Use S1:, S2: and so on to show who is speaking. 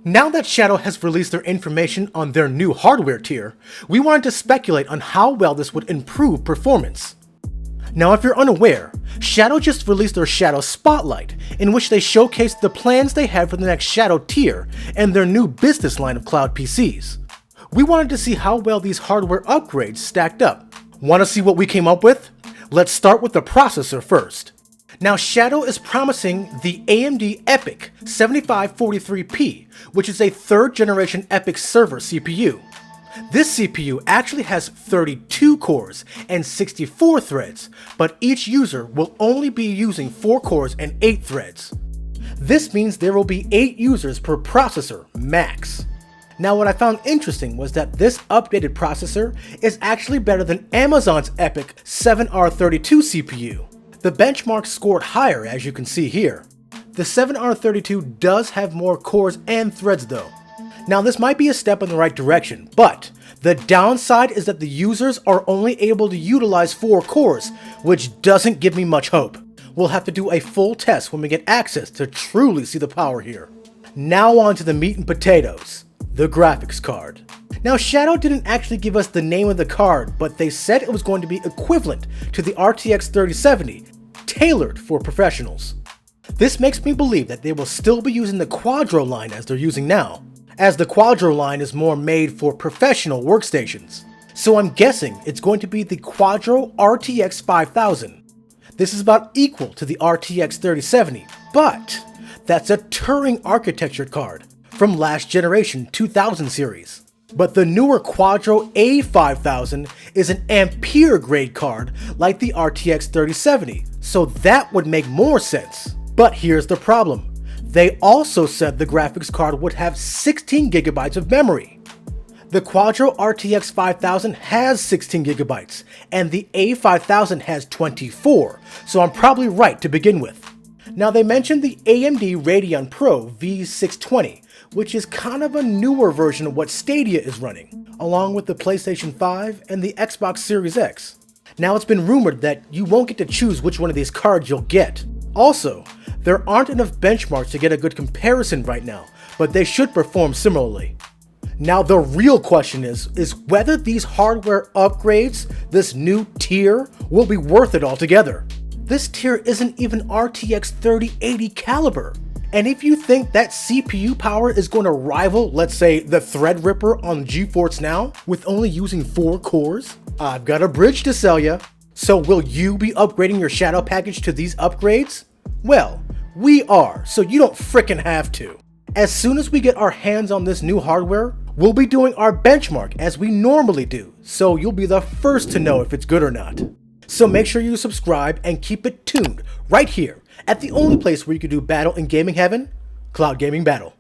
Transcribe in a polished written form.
S1: Now that Shadow has released their information on their new hardware tier, we wanted to speculate on how well this would improve performance. Now if you're unaware, Shadow just released their Shadow Spotlight, in which they showcased the plans they had for the next Shadow tier and their new business line of cloud PCs. We wanted to see how well these hardware upgrades stacked up. Want to see what we came up with? Let's start with the processor first. Now Shadow is promising the AMD EPYC 7543P, which is a 3rd generation EPYC server CPU. This CPU actually has 32 cores and 64 threads, but each user will only be using 4 cores and 8 threads. This means there will be 8 users per processor, max. Now what I found interesting was that this updated processor is actually better than Amazon's EPYC 7R32 CPU. The benchmark scored higher, as you can see here. The 7R32 does have more cores and threads though. Now this might be a step in the right direction, but the downside is that the users are only able to utilize 4 cores, which doesn't give me much hope. We'll have to do a full test when we get access to truly see the power here. Now on to the meat and potatoes, the graphics card. Now Shadow didn't actually give us the name of the card, but they said it was going to be equivalent to the RTX 3070, tailored for professionals. This makes me believe that they will still be using the Quadro line as they're using now, as the Quadro line is more made for professional workstations. So I'm guessing it's going to be the Quadro RTX 5000. This is about equal to the RTX 3070, but that's a Turing architectured card from last generation 2000 series. But the newer Quadro A5000 is an Ampere grade card like the RTX 3070, so that would make more sense. But here's the problem. They also said the graphics card would have 16 gigabytes of memory. The Quadro RTX 5000 has 16 gigabytes, and the A5000 has 24, so I'm probably right to begin with. Now they mentioned the AMD Radeon Pro V620, which is kind of a newer version of what Stadia is running, along with the PlayStation 5 and the Xbox Series X. Now it's been rumored that you won't get to choose which one of these cards you'll get. Also, there aren't enough benchmarks to get a good comparison right now, but they should perform similarly. Now the real question is whether these hardware upgrades, this new tier, will be worth it altogether. This tier isn't even RTX 3080 caliber. And if you think that CPU power is going to rival, let's say, the Threadripper on GeForce Now with only using 4 cores, I've got a bridge to sell ya. So will you be upgrading your Shadow package to these upgrades? Well, we are, so you don't frickin' have to. As soon as we get our hands on this new hardware, we'll be doing our benchmark as we normally do, so you'll be the first to know if it's good or not. So make sure you subscribe and keep it tuned right here at the only place where you can do battle in gaming heaven, Cloud Gaming Battle.